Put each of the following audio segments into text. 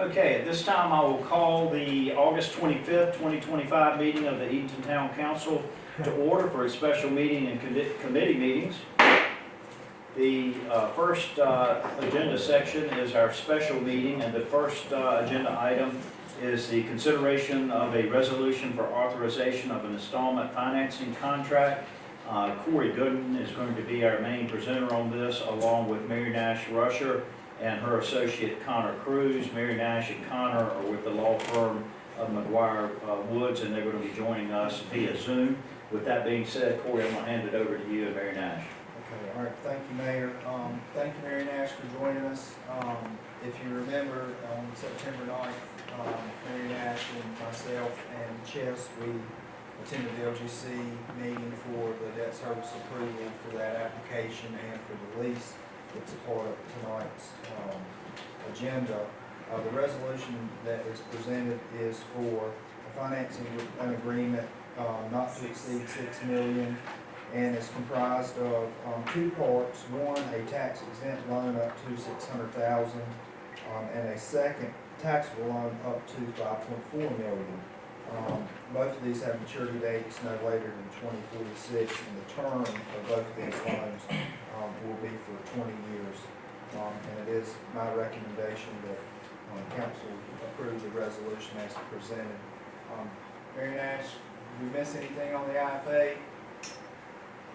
Okay, at this time, I will call the August 25th, 2025 meeting of the Edenton Town Council to order for a special meeting and committee meetings. The first agenda section is our special meeting, and the first agenda item is the consideration of a resolution for authorization of an installment financing contract. Corey Gooden is going to be our main presenter on this, along with Mary Nash Rusher and her associate Connor Cruz. Mary Nash and Connor are with the law firm of McGuire Woods, and they're going to be joining us via Zoom. With that being said, Corey, I'm going to hand it over to you and Mary Nash. Okay, all right, thank you, Mayor. Thank you, Mary Nash, for joining us. If you remember, on September 9th, Mary Nash and myself and Chess, we attended the LGC meeting for the debt service approval for that application and for the lease. It's a part of tonight's agenda. The resolution that is presented is for financing an agreement not to exceed $6 million, and is comprised of two parts. One, a tax exempt loan up to $600,000, and a second taxable loan up to $5.4 million. Both of these have maturity dates no later than 2046, and the term of both of these loans will be for 20 years. And it is my recommendation that council approve the resolution as presented. Mary Nash, did we miss anything on the IFA?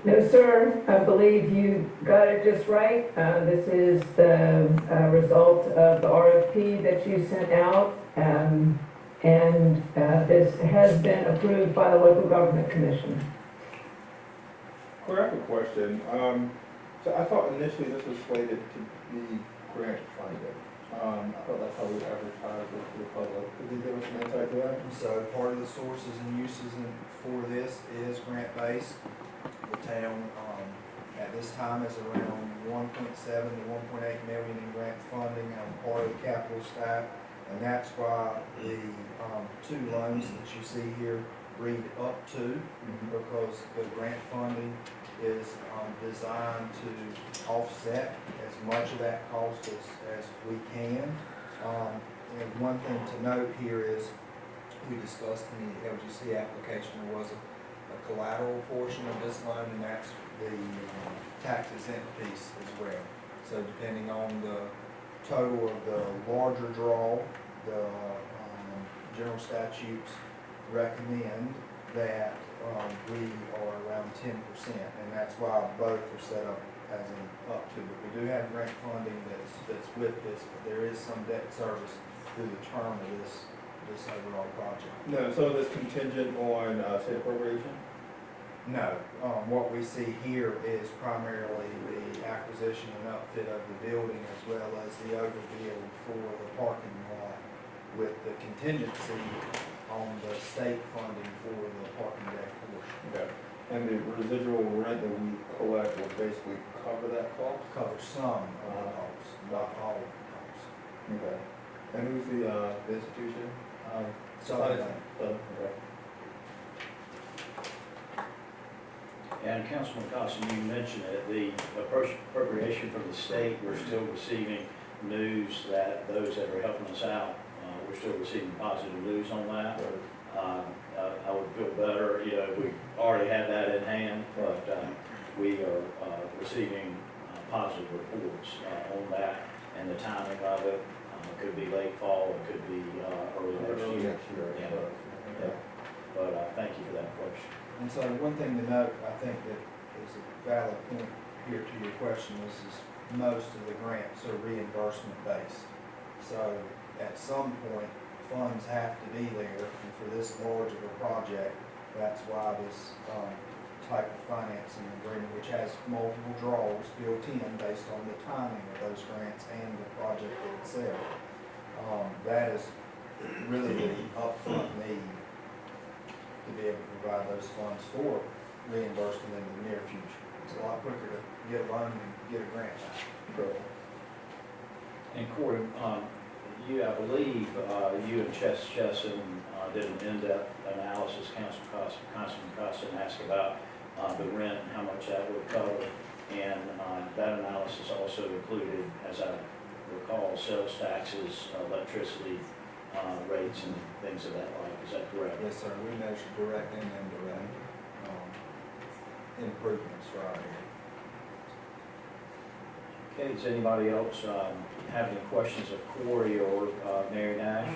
No, sir. I believe you got it just right. This is the result of the RFP that you sent out, and this has been approved by the Local Government Commission. I have a question. So I thought initially this was slated to be grant funded. I thought that's how we advertised it to the public. Could you give us some insight to that? So part of the sources and uses for this is grant-based. The town at this time is around 1.7 to 1.8 million in grant funding on part of the capital stack, and that's why the two loans that you see here read up to, because the grant funding is designed to offset as much of that cost as we can. And one thing to note here is we discussed in the LGC application there was a collateral portion of this loan, and that's the tax exempt piece as well. So depending on the total of the larger draw, the general statutes recommend that we are around 10%, and that's why both are set up as an up to. But we do have grant funding that's with this, but there is some debt service through the term of this overall project. No, so this contingent on state appropriation? No, what we see here is primarily the acquisition and upfit of the building, as well as the overbuild for the parking lot, with the contingency on the state funding for the parking deck portion. Okay. And the residual rent that we collect will basically cover that cost? Covers some of the costs, not all of the costs. Okay. And who's the institution? Southern. Okay. And Councilman Costin, you mentioned it, the appropriation from the state, we're still receiving news that those that are helping us out, we're still receiving positive news on that. I would feel better, we already had that in hand, but we are receiving positive reports on that, and the timing of it could be late fall, it could be early next year. Yeah. But thank you for that question. And so one thing to note, I think that is a valid point here to your question, is most of the grants are reimbursement based. So at some point, funds have to be there, and for this large of a project, that's why this type of financing agreement, which has multiple draws built in based on the timing of those grants and the project itself, that is really the upfront need to be able to provide those funds for reimbursement in the near future. It's a lot quicker to get a loan than get a grant back. Sure. And Corey, I believe you and Chess Chesson did an in-depth analysis. Councilman Costin asked about the rent and how much that would cover, and that analysis also included, as I recall, sales taxes, electricity rates and things of that like. Is that correct? Yes, sir, we measure direct and indirect, improvements, right? Okay, does anybody else have any questions of Corey or Mary Nash?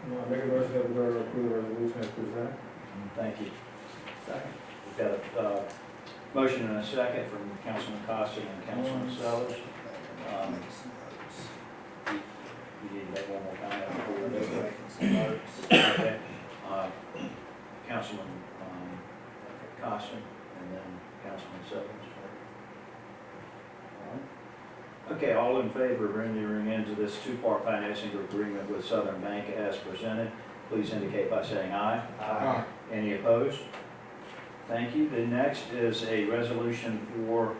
No, I make a motion that we go to approve the resolution as presented. Thank you. Second. We've got a motion and a second from Councilman Costa and Councilman Sellers. You need to make one more comment before we Just go. making some notes. Okay. Councilman Costa and then Councilman Sellers. All right. Okay, all in favor of entering into this two-part financing agreement with Southern Bank as presented, please indicate by saying aye. Aye. Any opposed? Thank you. The next is a resolution for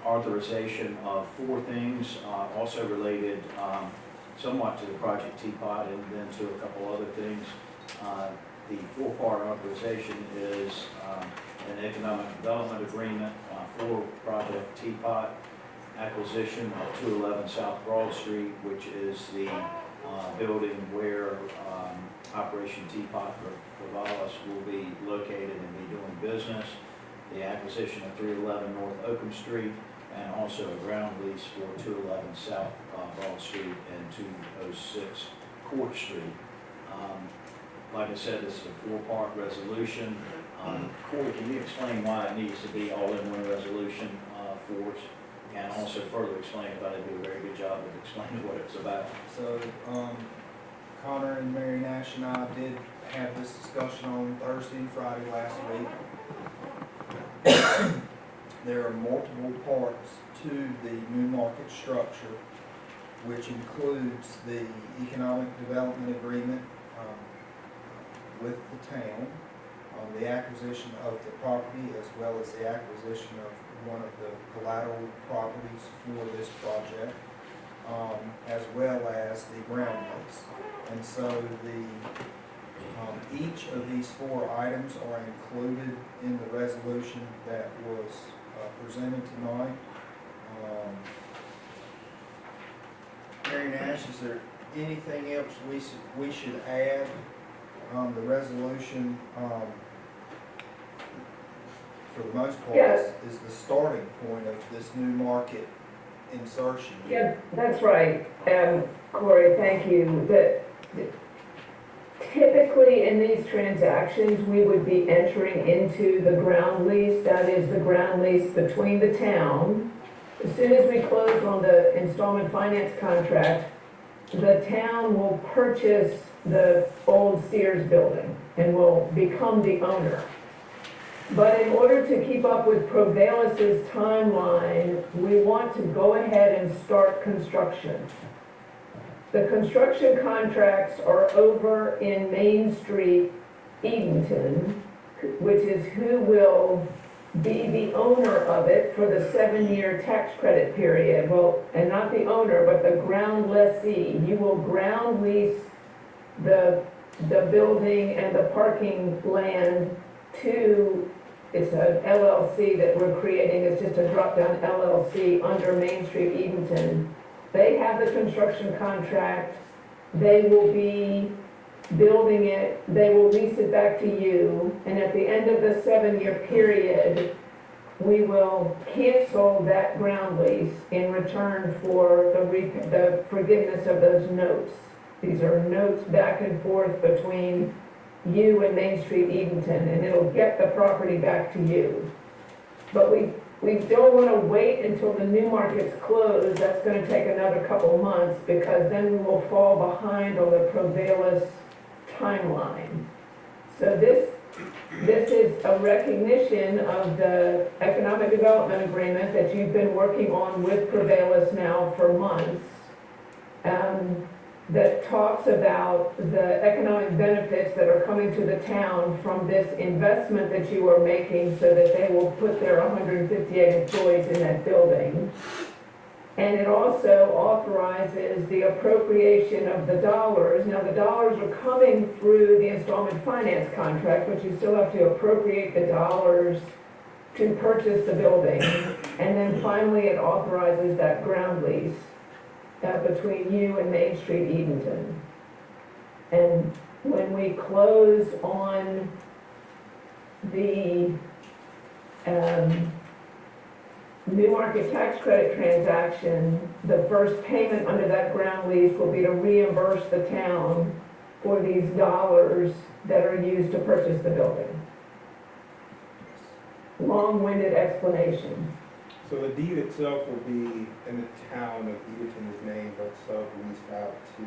authorization of four things, also related somewhat to the Project Teapot and then to a couple other things. The four-part authorization is an economic development agreement for Project Teapot, acquisition of 211 South Broad Street, which is the building where Operation Teapot Corvallis will be located and be doing business, the acquisition of 311 North Oakham Street, and also a ground lease for 211 South Broad Street and 206 Court Street. Like I said, this is a four-part resolution. Corey, can you explain why it needs to be all in one resolution for us? And also further explain, if I didn't do a very good job of explaining what it's about. So, Connor and Mary Nash and I did have this discussion on Thursday and Friday last week. There are multiple parts to the new market structure, which includes the economic development agreement with the town, the acquisition of the property, as well as the acquisition of one of the collateral properties for this project, as well as the ground lease. And so each of these four items are included in the resolution that was presented tonight. Mary Nash, is there anything else we should add? The resolution, for the most part, Yes. is the starting point of this new market insertion. Yeah, that's right. Corey, thank you. Typically in these transactions, we would be entering into the ground lease, that is the ground lease between the town. As soon as we close on the installment finance contract, the town will purchase the old Sears building and will become the owner. But in order to keep up with Provalis's timeline, we want to go ahead and start construction. The construction contracts are over in Main Street, Edenton, which is who will be the owner of it for the 7-year tax credit period. Well, and not the owner, but the ground lessee. You will ground lease the building and the parking land to, it's an LLC that we're creating, it's just a drop-down LLC under Main Street, Edenton. They have the construction contract, they will be building it, they will lease it back to you, and at the end of the 7-year period, we will cancel that ground lease in return for the forgiveness of those notes. These are notes back and forth between you and Main Street Edenton, and it'll get the property back to you. But we don't want to wait until the new market's closed. That's going to take another couple months, because then we will fall behind on the Provalis timeline. So this is a recognition of the economic development agreement that you've been working on with Provalis now for months. That talks about the economic benefits that are coming to the town from this investment that you are making, so that they will put their 158 employees in that building. And it also authorizes the appropriation of the dollars. Now, the dollars are coming through the installment finance contract, but you still have to appropriate the dollars to purchase the building. And then finally, it authorizes that ground lease. between you and Main Street Edenton. And when we close on the New Market Tax Credit transaction, the first payment under that ground lease will be to reimburse the town for these dollars that are used to purchase the building. Long-winded explanation. So the deed itself will be in the town of Edenton's name, but leased out to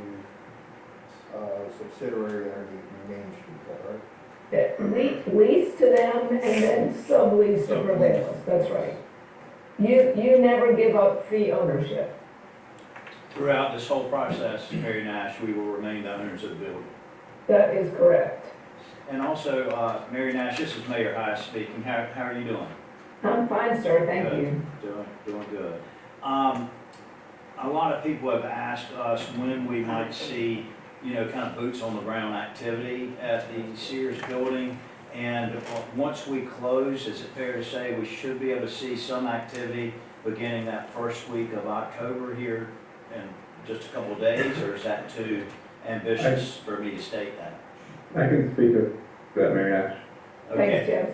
subsidiary underneath Main Street, is that right? Lease to them and then sublease to Prevail, that's right. You never give up fee ownership. Throughout this whole process, Mary Nash, we will remain the owners of the building. That is correct. And also, Mary Nash, this is Mayor High speaking. How are you doing? I'm fine, sir, thank you. Doing good. A lot of people have asked us when we might see, kind of boots on the ground activity at the Sears building. And once we close, is it fair to say we should be able to see some activity beginning that first week of October here in just a couple of days, or is that too ambitious for me to state that? I can speak to that, Mayor Nash. Thanks, Okay. Jeff.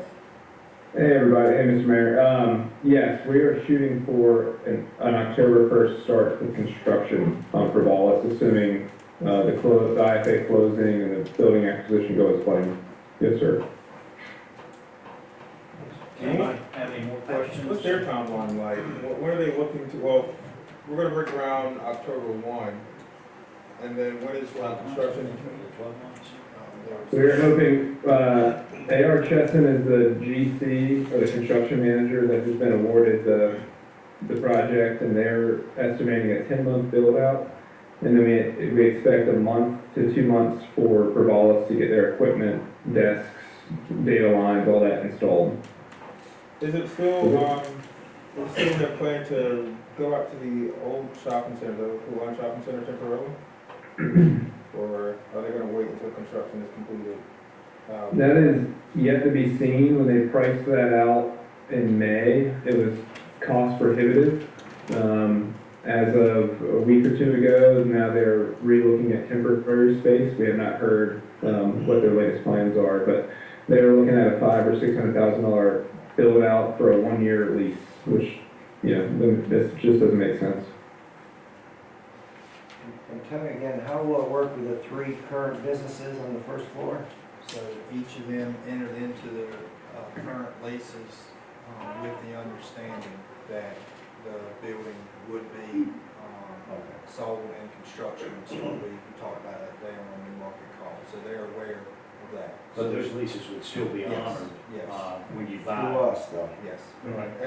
Hey, everybody. Hey, Mr. Mayor. Yes, we are shooting for an October 1st start with construction on Frivolis, assuming the IFA closing and the building acquisition go as planned. Yes, sir. Anybody have any more questions? What's their timeline like? When are they looking to, well, we're gonna break ground October 1, and then when is construction? 12 months? We're hoping, A.R. Chesson is the GC, or the construction manager that has been awarded the project, and they're estimating a 10-month build-out. And then we expect a month to 2 months for Frivolis to get their equipment, desks, data lines, all that installed. Is it still, is still their plan to go out to the old shopping center, the Full-on Shopping Center temporarily? Or are they gonna wait until construction is completed? That is yet to be seen. When they priced that out in May, it was cost prohibitive. As of a week or two ago, now they're re-looking at temporary space. We have not heard what their latest plans are, but they're looking at a $500,000 or $600,000 build out for a 1-year lease, which, this just doesn't make sense. And tell me again, how will it work with the 3 current businesses on the first floor? So each of them entered into their current leases with the understanding that the building would be sold in construction. So we talked about that day on the New Market call. So they're aware of that. But those leases would still be Yes, honored yes. when you Through buy. us, though. Yes.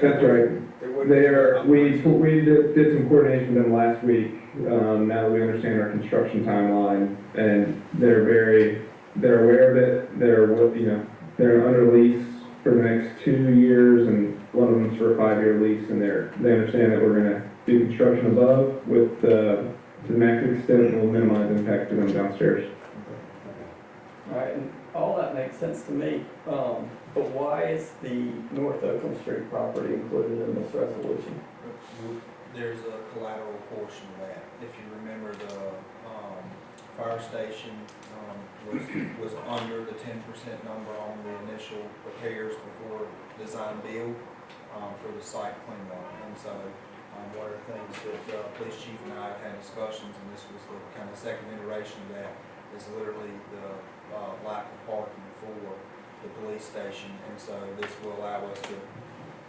That's right. They are, we did some coordination with them last week, now that we understand our construction timeline, and they're aware of it, they're under lease for the next 2 years, and one of them's for a 5-year lease, and they understand that we're gonna do construction above with, to the max extent, will minimize impact to them downstairs. All right, and all that makes sense to me, but why is the North Oakland Street property included in this resolution? There's a collateral portion of that. If you remember, the fire station was under the 10% number on the initial repairs before design build for the site cleanup. And so one of the things that the police chief and I have had discussions, and this was the kind of second iteration of that, is literally the lack of parking for the police station. And so this will allow us to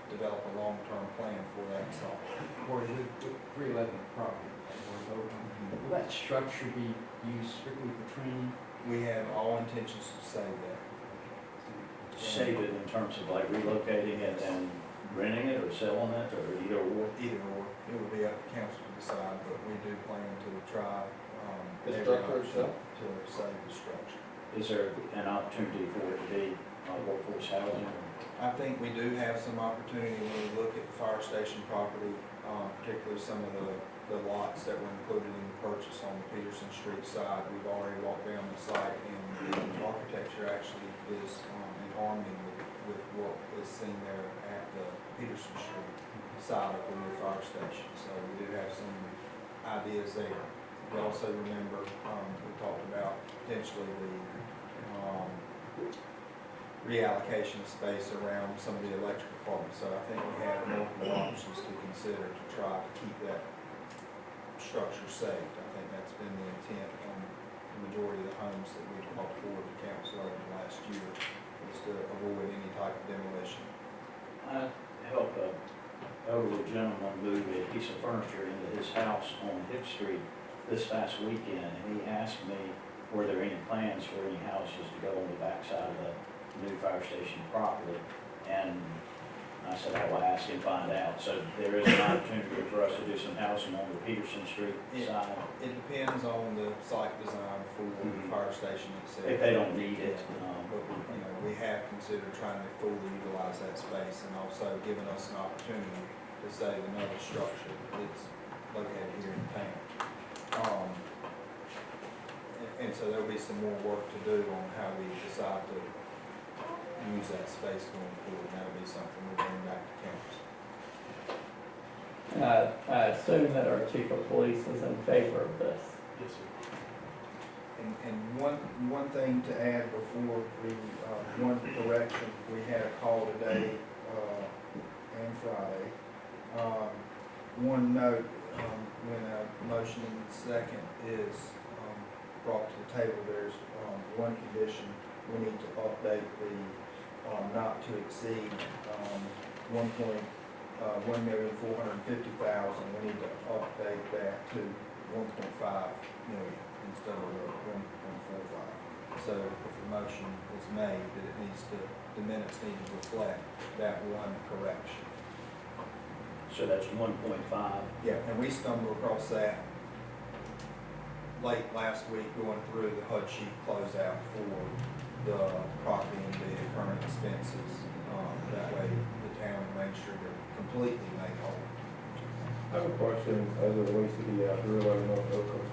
develop a long-term plan for that site. Corey, with 311 property, will that structure be used strictly for training? We have all intentions to save that. Save it in terms of like relocating it and renting it or selling it or either or? Either or, it would be up to council to decide, but we do plan to try The every structure option itself? to save the structure. Is there an opportunity for it to be workforce housing? I think we do have some opportunity when we look at the fire station property, particularly some of the lots that were included in the purchase on the Peterson Street side. We've already walked down the site, and the architecture actually is in harmony with what is seen there at the Peterson Street side of the new fire station. So we do have some ideas there. We also remember, we talked about potentially the, reallocation of space around some of the electric departments. So I think we have multiple options to consider to try to keep that structure safe. I think that's been the intent on the majority of the homes that we've brought forward to council over the last year, is to avoid any type of demolition. I helped an elderly gentleman move a piece of furniture into his house on Hicks Street this past weekend, and he asked me, were there any plans for any houses to go on the backside of the new fire station property? And I said, I will ask and find out. So there is an opportunity for us to do some housing on the Peterson Street side, It depends on the site design for the fire station itself. if they don't need it. But, you know, we have considered trying to fully utilize that space and also giving us an opportunity to save another structure that's located here in town. And so there'll be some more work to do on how we decide to use that space going forward. That'll be something we'll bring back to council. And I assume that our chief of police is in favor of this. Yes, sir. And one thing to add before one correction, we had a call today and Friday. One note, when a motion and second is brought to the table, there's one condition. We need to update the not to exceed $1,450,000. We need to update that to 1.5 million instead of 1.45. So if the motion is made, that it needs to, the minutes need to reflect that one correction. So that's 1.5. Yeah, and we stumbled across that late last week going through the HUD sheet closeout for the property and the current expenses. That way the town and Main Street are completely made whole. I have a question as it relates to the Rural Road North Oakland.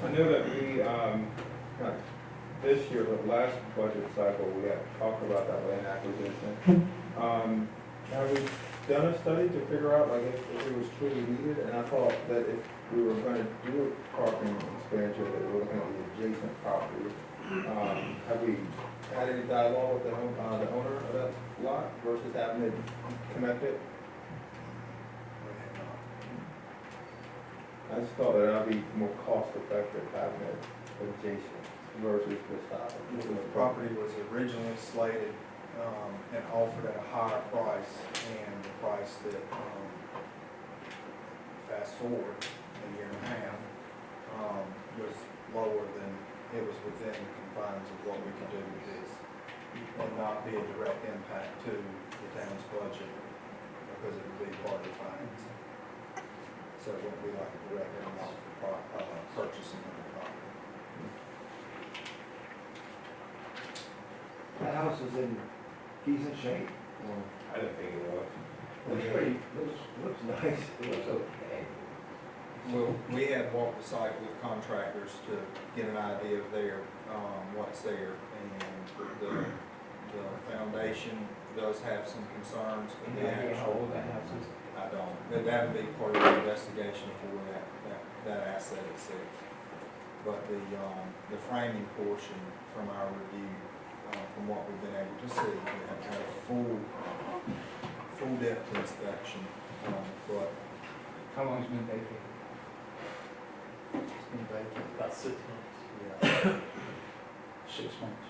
I know that we, not this year, but last budget cycle, we had talked about that land acquisition. Have we done a study to figure out like if it was truly needed? And I thought that if we were going to do a parking expansion, that we were looking at the adjacent property. Have we had any dialogue with the owner of that lot versus having it connected? I just thought that that'd be more cost effective having it adjacent versus this side. The property was originally slated and offered at a higher price, and the price that, fast forward a year and a half, was lower than, it was within the confines of what we could do with this, and not be a direct impact to the town's budget, because it would be part of the financing. So it wouldn't be like a direct impact purchasing of the property. The house is in decent shape. I didn't think it was. Looks nice, it looks okay. Well, we had walked the site with contractors to get an idea of what's there, and the foundation does have some concerns, but the How old actual, that house is? I don't, but that would be part of the investigation for that asset itself. But the framing portion from our review, from what we've been able to see, we have had a full depth inspection, but How long's it been vacated? it's been vacant. About 6 months. Yeah. 6 months.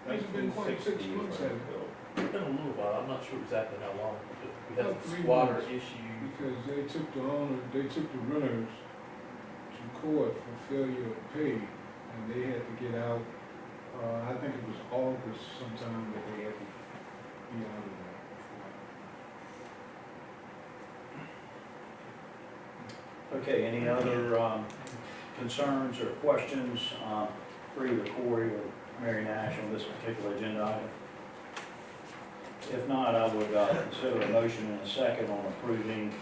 It's been quite 6 months, hasn't it? It's been a little while, I'm not sure exactly how long, but we had About some 3 water months. issues. Because they took the renters to court for failure to pay, and they had to get out, I think it was August sometime that they had to be out of there. Okay, any other concerns or questions for either Corey or Mary Nash on this particular agenda item? If not, I would consider a motion and a second on approving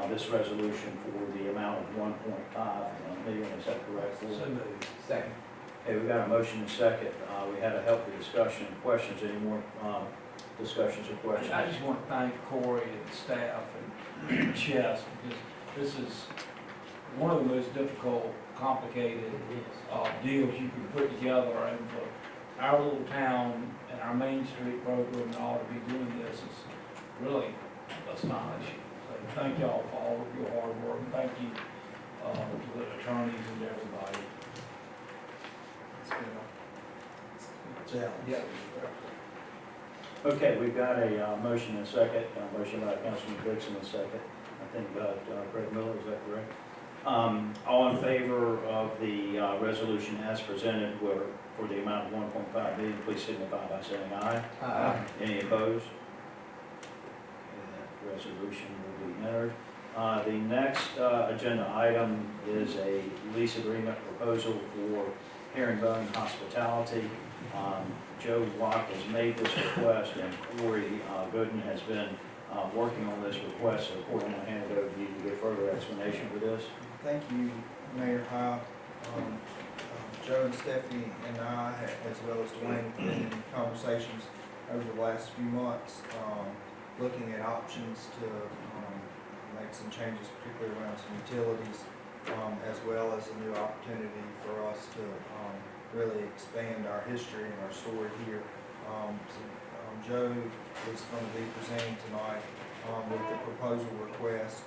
this resolution for the amount of 1.5 million. Is that correct? Corey? So moved. Second. Okay, we got a motion and a second. We had a healthy discussion. Questions? Any more discussions or questions? I just want to thank Corey and staff and Chess, because this is one of the most difficult, complicated deals you can put together, and for our little town and our Main Street program and all to be doing this is really astonishing. So thank y'all for all of your hard work, and thank you to the attorneys and everybody. It's been a challenge. Yeah. Okay, we've got a motion and a second, a motion by Councilman Dixon and a second, I think, by Craig Miller, is that correct? All in favor of the resolution as presented for the amount of 1.5 million, please signify by saying aye. Aye. Any opposed? Okay, that resolution will be entered. The next agenda item is a lease agreement proposal for Herringbone Hospitality. Joe Watt has made this request, and Corey Gooden has been working on this request. So Corey, I'm going to hand it over to you to give further explanation for this. Thank you, Mayor High. Joe and Stephanie and I, as well as Dwayne, have been in conversations over the last few months, looking at options to make some changes, particularly around some utilities, as well as a new opportunity for us to really expand our history and our story here. Joe is going to be presenting tonight with the proposal request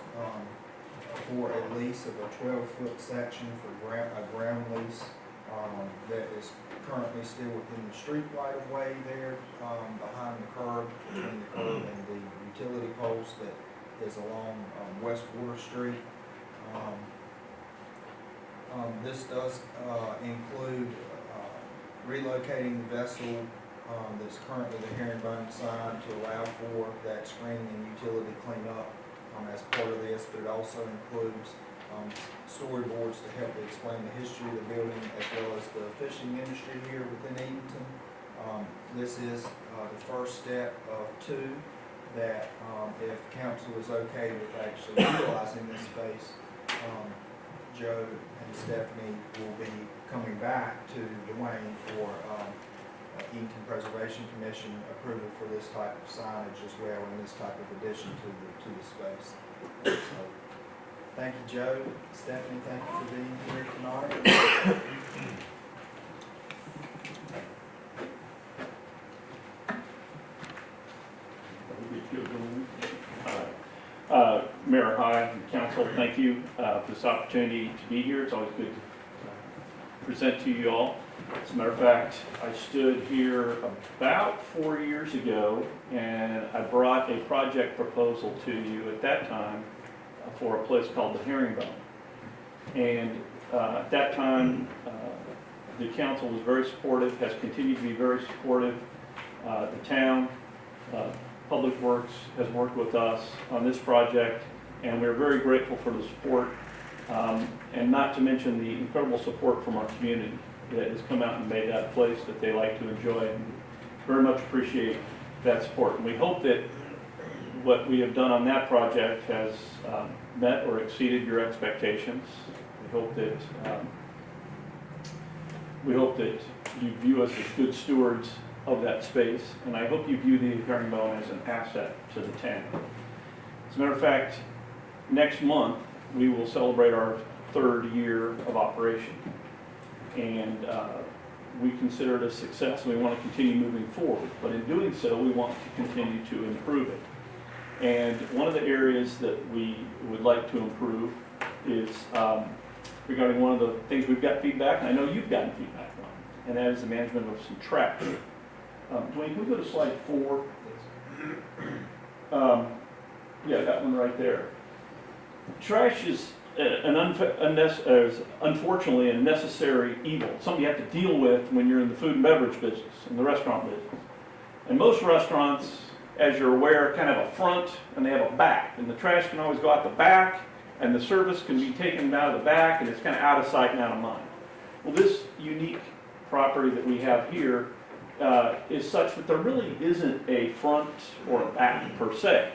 for a lease of a 12-foot section for a ground lease that is currently still within the street right-of-way there behind the curb, between the curb and the utility post that is along West Water Street. This does include relocating the vessel that's currently the herringbone sign to allow for that screening and utility cleanup as part of this, but it also includes storyboards to help explain the history of the building as well as the fishing industry here within Edenton. This is the first step of two that if council is okay with actually utilizing this space, Joe and Stephanie will be coming back to Dwayne for Edenton Preservation Commission approval for this type of signage as well, and this type of addition to the space. So, thank you, Joe. Stephanie, thank you for being here tonight. Mayor High and Council, thank you for this opportunity to be here. It's always good to present to you all. As a matter of fact, I stood here about 4 years ago, and I brought a project proposal to you at that time for a place called the Herringbone. And at that time, the council was very supportive, has continued to be very supportive. The town, Public Works has worked with us on this project, and we're very grateful for the support, and not to mention the incredible support from our community that has come out and made that place that they like to enjoy, and very much appreciate that support. And we hope that what we have done on that project has met or exceeded your expectations. We hope that you view us as good stewards of that space, and I hope you view the Herringbone as an asset to the town. As a matter of fact, next month we will celebrate our 3rd year of operation, and we consider it a success, and we want to continue moving forward. But in doing so, we want to continue to improve it. And one of the areas that we would like to improve is regarding one of the things we've got feedback, and I know you've gotten feedback on, and that is the management of some trash. Dwayne, can we go to slide 4? Yeah, that one right there. Trash is unfortunately a necessary evil, something you have to deal with when you're in the food and beverage business, in the restaurant business. And most restaurants, as you're aware, kind of have a front and they have a back, and the trash can always go out the back, and the service can be taken out of the back, and it's kind of out of sight and out of mind. Well, this unique property that we have here is such that there really isn't a front or a back per se.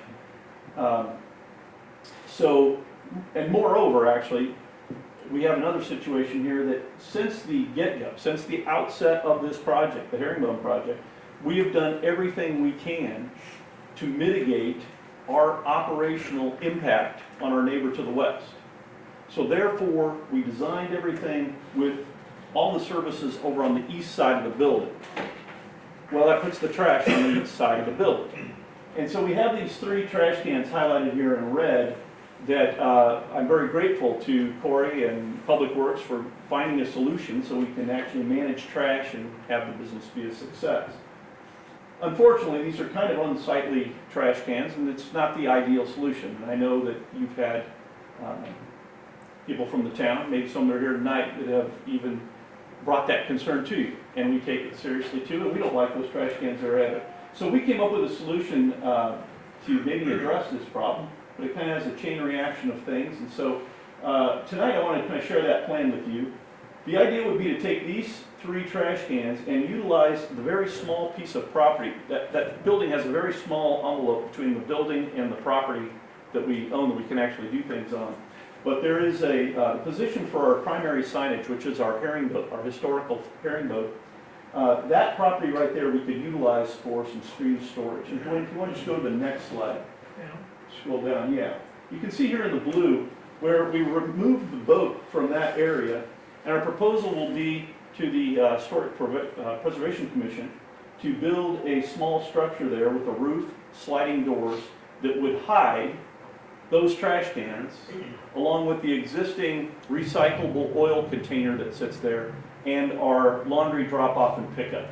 And moreover, actually, we have another situation here that since the get-go, since the outset of this project, the Herringbone project, we have done everything we can to mitigate our operational impact on our neighbor to the west. So therefore, we designed everything with all the services over on the east side of the building. Well, that puts the trash on the east side of the building. And so we have these 3 trash cans highlighted here in red that I'm very grateful to Corey and Public Works for finding a solution so we can actually manage trash and have the business be a success. Unfortunately, these are kind of unsightly trash cans, and it's not the ideal solution. And I know that you've had people from the town, maybe some that are here tonight, that have even brought that concern to you, and we take it seriously too, and we don't like those trash cans that are either. So we came up with a solution to maybe address this problem, but it kind of has a chain reaction of things, and so tonight I want to kind of share that plan with you. The idea would be to take these 3 trash cans and utilize the very small piece of property. That building has a very small envelope between the building and the property that we own that we can actually do things on. But there is a position for our primary signage, which is our herring boat, our historical herring boat. That property right there we could utilize for some screen storage. And Dwayne, if you want to just go to the next slide. Scroll down, yeah. You can see here in the blue where we removed the boat from that area, and our proposal will be to the Historic Preservation Commission to build a small structure there with a roof, sliding doors that would hide those trash cans, along with the existing recyclable oil container that sits there, and our laundry drop-off and pickup.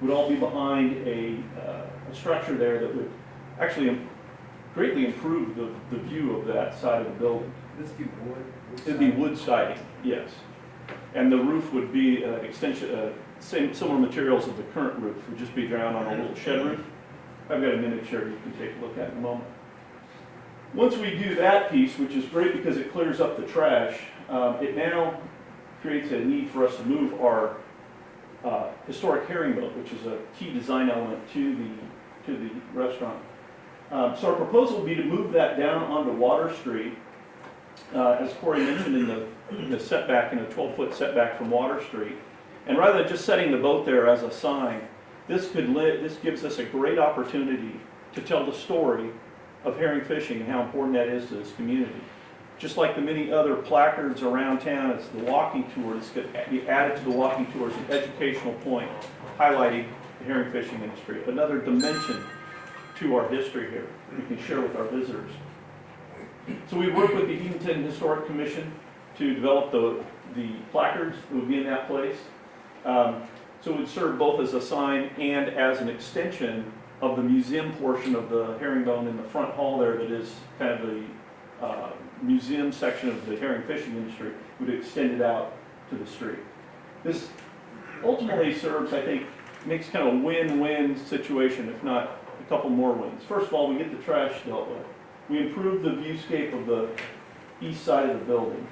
Would all be behind a structure there that would actually greatly improve the view of that side of the building. This be wood? It'd be wood siding, yes. And the roof would be extension, similar materials of the current roof, would just be down on a little shed roof. I've got a miniature you can take a look at in a moment. Once we do that piece, which is great because it clears up the trash, it now creates a need for us to move our historic herring boat, which is a key design element to the restaurant. So our proposal would be to move that down onto Water Street. As Corey mentioned in the setback, in a 12-foot setback from Water Street. And rather than just setting the boat there as a sign, this gives us a great opportunity to tell the story of herring fishing and how important that is to this community. Just like the many other placards around town, it's the walking tour. It's going to be added to the walking tour as an educational point, highlighting the herring fishing industry. Another dimension to our history here we can share with our visitors. So we worked with the Edenton Historic Commission to develop the placards that would be in that place. So it would serve both as a sign and as an extension of the museum portion of the herringbone in the front hall there that is kind of the museum section of the herring fishing industry. Would extend it out to the street. This ultimately serves, I think, makes kind of a win-win situation, if not a couple more wins. First of all, we get the trash dealt with. We improve the viewscape of the east side of the building.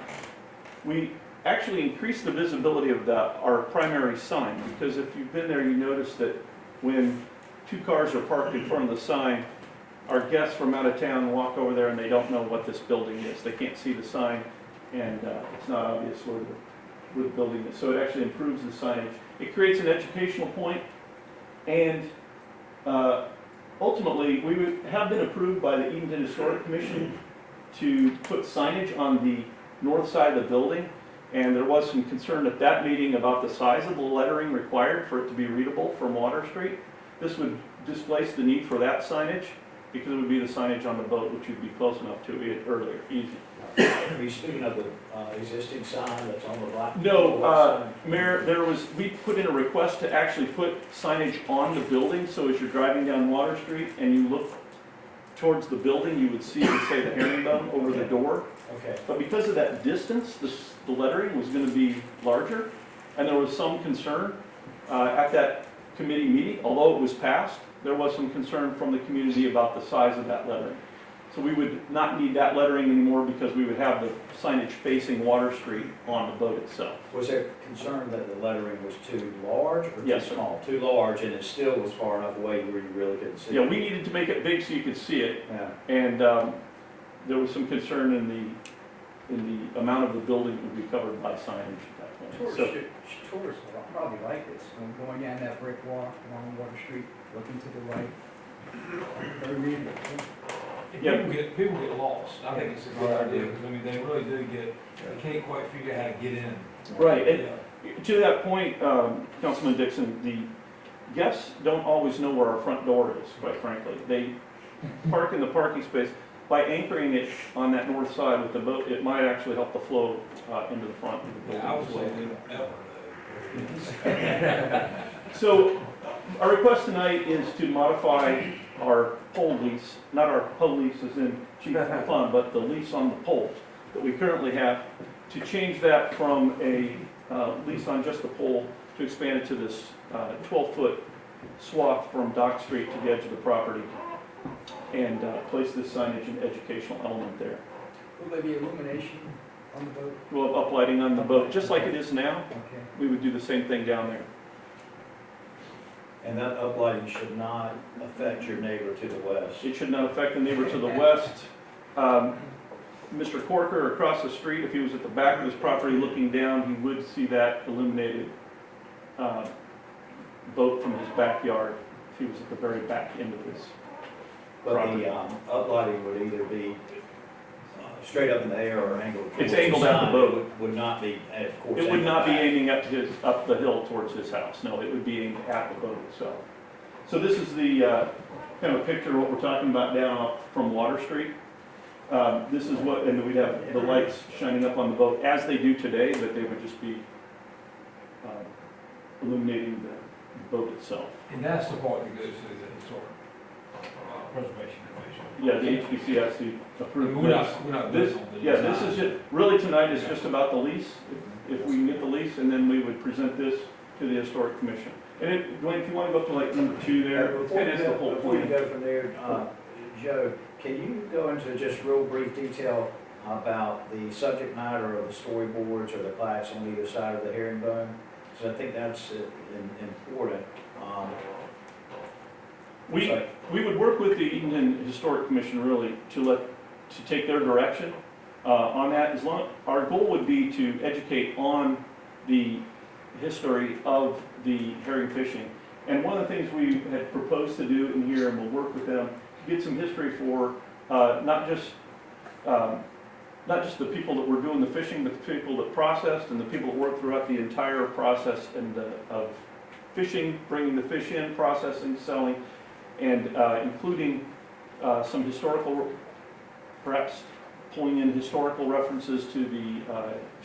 We actually increase the visibility of our primary sign, because if you've been there, you notice that when 2 cars are parked in front of the sign, our guests from out of town walk over there and they don't know what this building is. They can't see the sign, and it's not obvious where the building is. So it actually improves the signage. It creates an educational point, and ultimately, we have been approved by the Edenton Historic Commission to put signage on the north side of the building, and there was some concern at that meeting about the size of the lettering required for it to be readable from Water Street. This would displace the need for that signage, because it would be the signage on the boat, which would be close enough to it earlier, easy. Are you speaking of the existing sign that's on the block? No, Mayor, we put in a request to actually put signage on the building, so as you're driving down Water Street and you look towards the building, you would see, say, the herringbone over the door. Okay. But because of that distance, the lettering was going to be larger, and there was some concern at that committee meeting, although it was passed, there was some concern from the community about the size of that lettering. So we would not need that lettering anymore because we would have the signage facing Water Street on the boat itself. Was there concern that the lettering was too large or Yes, too sir. small? Too large, and it still was far enough away where you really couldn't see it? Yeah, we needed to make it big so you could see it, Yeah. and there was some concern in the amount of the building that would be covered by signage at that point. Tourists So, tourists will probably like this, when going down that brick walk along Water Street, looking to the right. Very readable. Yeah. People get lost. I think it's a good idea, because I mean, they really do get, they can't quite figure out how to get in. Right, and Yeah. to that point, Councilman Dixon, the guests don't always know where our front door is, quite frankly. They park in the parking space. By anchoring it on that north side with the boat, it might actually help the flow into the front of the building I would as say well. they don't ever. So, our request tonight is to modify our pole lease, not our pole lease as in cheap for fun, but the lease on the poles that we currently have, to change that from a lease on just the pole to expand it to this 12-foot swath from Dock Street to the edge of the property, and place this signage and educational element there. Will there be illumination on the boat? We'll have uplighting on the boat, just like it is now. Okay. We would do the same thing down there. And that uplighting should not affect your neighbor to the west. It should not affect the neighbor to the west. Mr. Corker across the street, if he was at the back of his property looking down, he would see that illuminated boat from his backyard if he was at the very back end of his. But the uplighting would either be straight up in the air or angled towards It's angled at the sign. boat. It would not be, of course. It would angled not be back. aiming up the hill towards his house. No, it would be aimed at the boat itself. So this is the kind of a picture of what we're talking about down off from Water Street. This is what, and we'd have the lights shining up on the boat as they do today, but they would just be illuminating the boat itself. And that's the part that goes through the historic preservation commission. Yeah, the HBCSC approved We're this. not This, on the yeah, this design. is just, really tonight is just about the lease, if we can get the lease, and then we would present this to the Historic Commission. And it, Dwayne, if you want to go up to like number 2 there, it's kind of the whole Before you point. go from there, Joe, can you go into just real brief detail about the subject matter of the storyboards or the plaques on either side of the herringbone? Because I think that's important. We would work with the Edenton Historic Commission really to take their direction on that. Our goal would be to educate on the history of the herring fishing. And one of the things we had proposed to do in here, and we'll work with them, to get some history for not just the people that were doing the fishing, but the people that processed and the people that worked throughout the entire process of fishing, bringing the fish in, processing, selling, and including some historical, perhaps pulling in historical references to the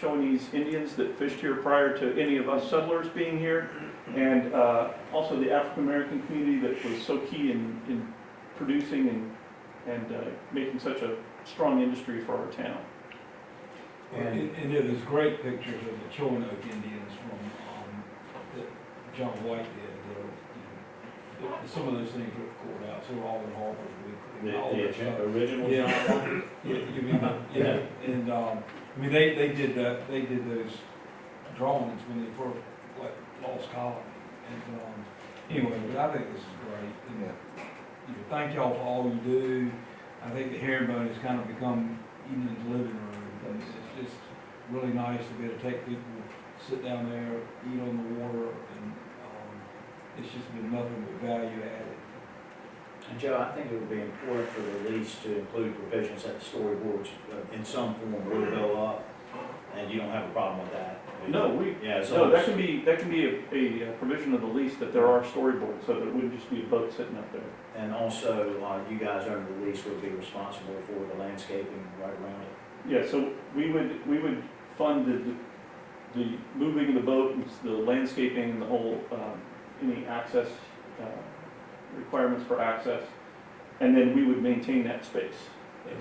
Chonese Indians that fished here prior to any of us settlers being here, and also the African American community that was so key in producing and making such a strong industry for our town. And it is great pictures of the Chilliwack Indians from, that John White did. Some of those things were poured out, so they're all in Harper's Weekly. all that stuff. original Yeah. John? Yeah, and, I mean, they did that, they did those drawings when they first, like, lost colony. And, anyway, but I think this is great. And, thank y'all for all you do. I think the herringbone has kind of become Edenton's living room. And it's just really nice to be able to take people, sit down there, eat on the water, and, it's just been nothing but value added. And Joe, I think it would be important for the lease to include provisions that the storyboards in some form will go up, and you don't have a problem with that. No, Yeah, so. no, that can be a provision of the lease that there are storyboards, so that it wouldn't just be a boat sitting up there. And also, you guys under the lease would be responsible for the landscaping right around it. Yeah, so we would fund the moving of the boat, and the landscaping, and the whole, any access, requirements for access, and then we would maintain that space.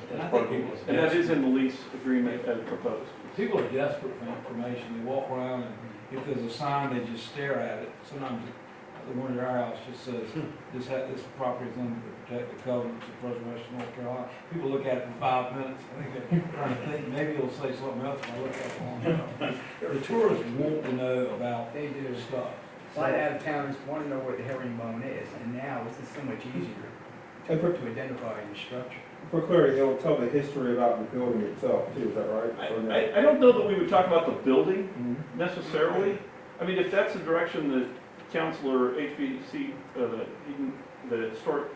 And I As part of think the people lease. And that is in the lease agreement as proposed. People are desperate for information. They walk around and if there's a sign, they just stare at it. Sometimes the one at our house just says, this property is under the protected covenants of preservation of North Carolina. People look at it for 5 minutes. I think they're trying to think, maybe it'll say something else when I look at it long enough. The tourists want to know about They do. stuff. A lot of out-of-towners want to know what the herringbone is, and now this is so much easier And for, to identify your structure. for clarity, they'll tell the history about the building itself too, is that right? Or no? I don't know that we would talk about the building Mhm. necessarily. I mean, if that's the direction that Councilor HBC, the Historic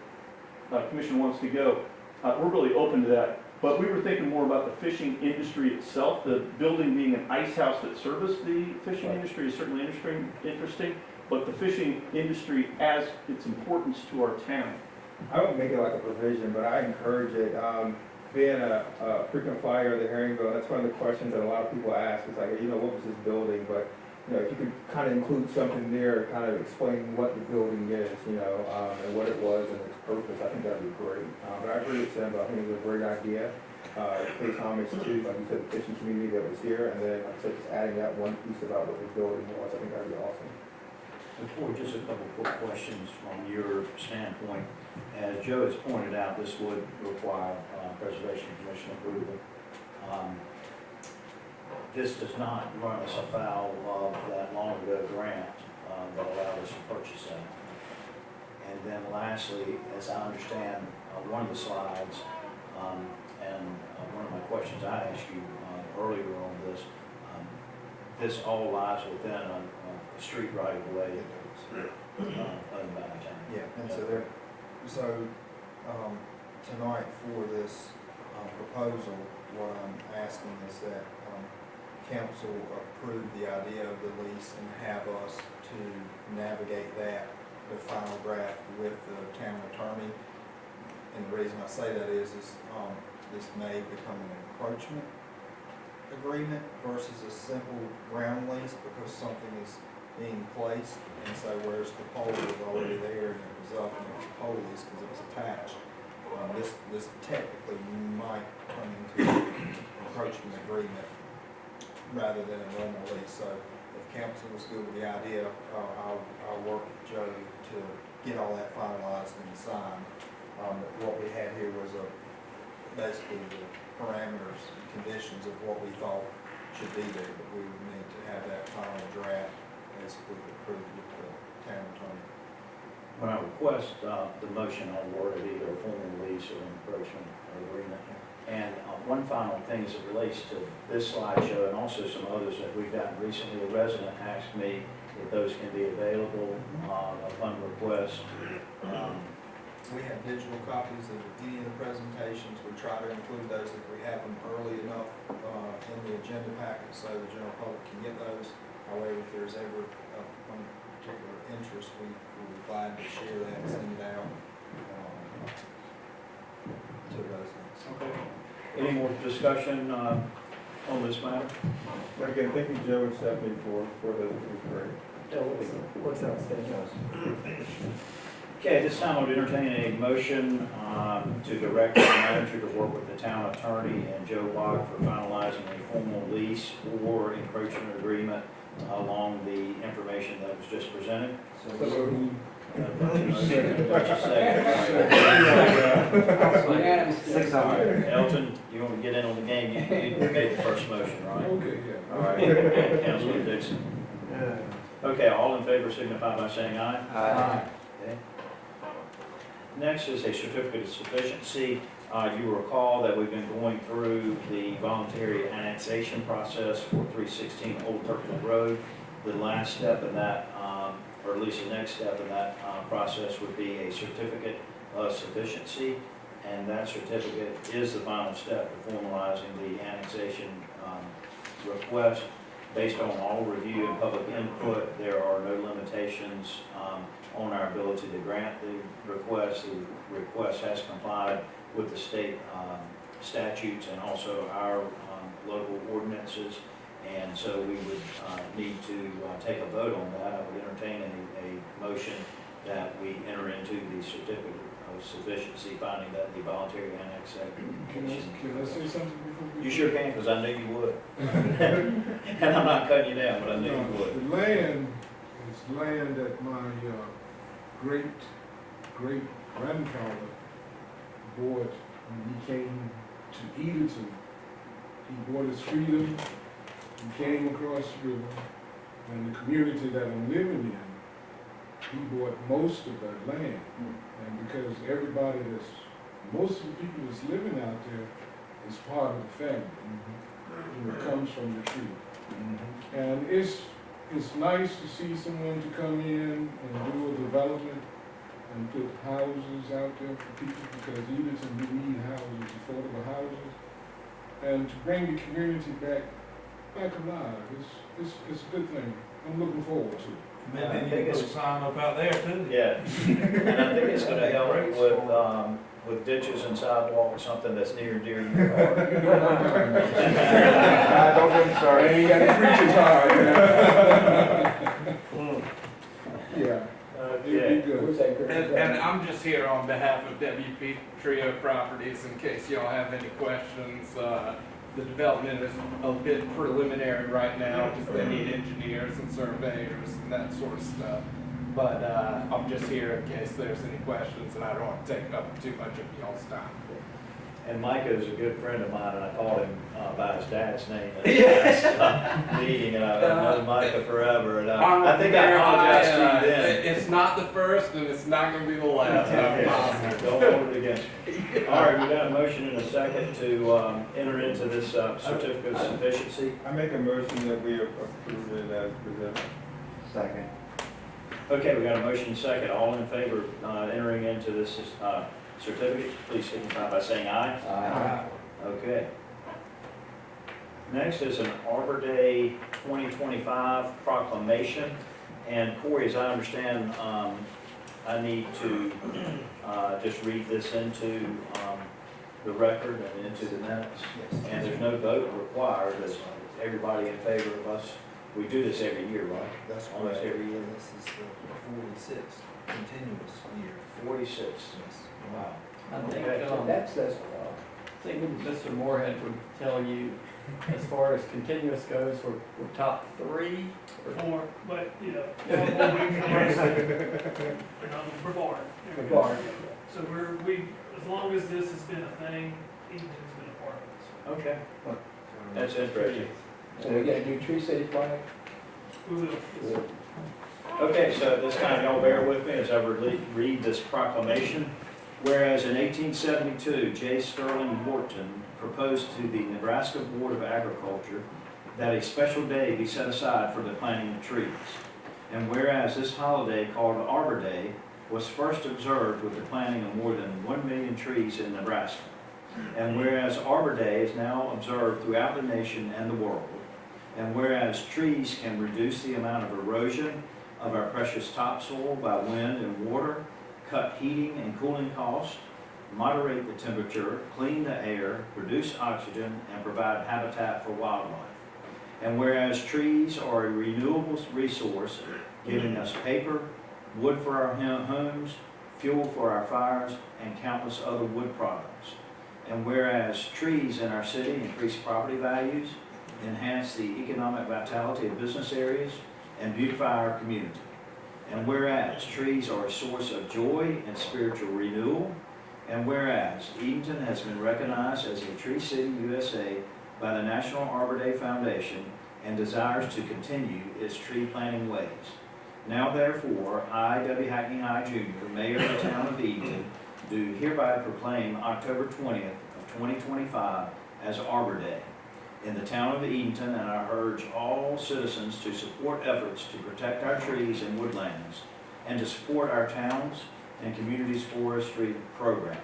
Commission wants to go, we're really open to that. But we were thinking more about the fishing industry itself. The building being an ice house that serviced the fishing industry is certainly interesting, but the fishing industry as its importance to our town. I would make it like a provision, but I encourage it. Being a frequent flyer of the Herringbone, that's one of the questions that a lot of people ask. It's like, what was this building? But, if you could kind of include something there, kind of explain what the building is, and what it was and its purpose, I think that'd be great. But I agree with Sam, I think it's a great idea. Pays homage to, like you said, the fishing community that was here, and then, like I said, just adding that one piece about what the building was, I think that'd be awesome. Before, just a couple quick questions from your standpoint. As Joe has pointed out, this would require Preservation Commission approval. This does not run us afoul of that long ago grant that allowed us to purchase that. And then lastly, as I understand one of the slides, and one of my questions I asked you earlier on this, this all lies within a street right of way owned by the town. Yeah, and so tonight for this proposal, what I'm asking is that council approve the idea of the lease and have us to navigate that, the final draft with the town attorney. And the reason I say that is this may become an encroachment agreement versus a simple ground lease because something is being placed. And so whereas the pole was already there and it was up and it was a pole lease because it was attached, this technically might turn into an encroachment agreement rather than a normal lease. So if council was good with the idea, I'll work with Joe to get all that finalized and signed. What we had here was basically the parameters and conditions of what we thought should be there, but we would need to have that final draft basically approved with the town attorney. When I request the motion, I'll word it either a formal lease or an encroachment agreement. And one final thing as it relates to this slideshow and also some others that we've gotten recently, a resident asked me if those can be available upon request. We have digital copies of any of the presentations. We try to include those if we have them early enough in the agenda packet so the general public can get those. However, if there's ever one particular interest, we'll be glad to share that and send it out to residents. Okay. Any more discussion on this matter? Again, thank you, Joe and Stephanie, for this. It was great. What's outstanding? Okay, this time I would entertain a motion to direct the manager to work with the town attorney and Joe Block for finalizing a formal lease or encroachment agreement along the information that was just presented. Elton, you want to get in on the game? You made the first motion, right? Okay, yeah. All right. Councilman Dixon. Okay, all in favor signify by saying aye. Aye. Okay. Next is a certificate of sufficiency. You recall that we've been going through the voluntary annexation process for 316 Old Turkey Road. The last step in that, or at least the next step in that process would be a certificate of sufficiency. And that certificate is the final step of formalizing the annexation request. Based on all review and public input, there are no limitations on our ability to grant the request. The request has complied with the state statutes and also our local ordinances. And so we would need to take a vote on that. I would entertain a motion that we enter into the certificate of sufficiency, finding that the voluntary annexation. Can I say something before we? You sure can, because I knew you would. And I'm not cutting you down, but I knew you would. The land is land that my great grandfather bought when he came to Edenton. He bought his freedom, he came across the river, and the community that I'm living in, he bought most of that land. And because everybody most of the people that's living out there is part of the family. And it comes from the tree. And it's nice to see someone to come in and do a development and put houses out there for people, because Edenton, we need houses, affordable houses. And to bring the community back alive, it's a good thing. I'm looking forward to it. I Maybe think you put a it's- sign up out there too. Yeah, and I think it's gonna help with ditches and sidewalks, something that's near and dear to your heart. Don't get me started. You gotta preach it hard. Yeah. Okay. Who's that girl? And I'm just here on behalf of WP Trio Properties in case y'all have any questions. The development is a bit preliminary right now because they need engineers and surveyors and that sort of stuff. But I'm just here in case there's any questions, and I don't want to take up too much of y'all's time. And Micah is a good friend of mine, and I called him by his dad's name at the last meeting, and I've known Micah forever, and I think I apologized to you then. It's not the first, and it's not going to be the last. I'm positive. Don't hold it against me. All right, we got a motion and a second to enter into this certificate of sufficiency. I make a motion that we approve it as presented. Second. Okay, we got a motion and a second. All in favor of entering into this certificate, please signify by saying aye. Aye. Okay. Next is an Arbor Day 2025 proclamation. And Corey, as I understand, I need to just read this into the record and into the minutes. Yes. And there's no vote required. Is everybody in favor of us? We do this every year, right? That's Almost correct. every year. This is the 46th continuous year. 46. Yes. Wow. I think, Okay. I think Mr. Moorhead would tell you, as far as continuous goes, we're top 3. or 4, but, you know, one week from our side. We're barred. We're barred. So we, as long as this has been a thing, Edenton's been a part of it. Okay. That's interesting. So we gotta do Tree City flag? We will. Yes. Okay, so this time y'all bear with me as I read this proclamation. Whereas in 1872, J. Sterling Wharton proposed to the Nebraska Board of Agriculture that a special day be set aside for the planting of trees. And whereas this holiday called Arbor Day was first observed with the planting of more than 1 million trees in Nebraska. And whereas Arbor Day is now observed throughout the nation and the world. And whereas trees can reduce the amount of erosion of our precious topsoil by wind and water, cut heating and cooling costs, moderate the temperature, clean the air, produce oxygen, and provide habitat for wildlife. And whereas trees are a renewable resource, giving us paper, wood for our homes, fuel for our fires, and countless other wood products. And whereas trees in our city increase property values, enhance the economic vitality of business areas, and beautify our community. And whereas trees are a source of joy and spiritual renewal, and whereas Edenton has been recognized as a Tree City USA by the National Arbor Day Foundation and desires to continue its tree planting ways. Now therefore, I, W. Hackney High Jr., Mayor of the Town of Edenton, do hereby proclaim October 20th of 2025 as Arbor Day in the town of Edenton, and I urge all citizens to support efforts to protect our trees and woodlands and to support our towns and communities' forestry program.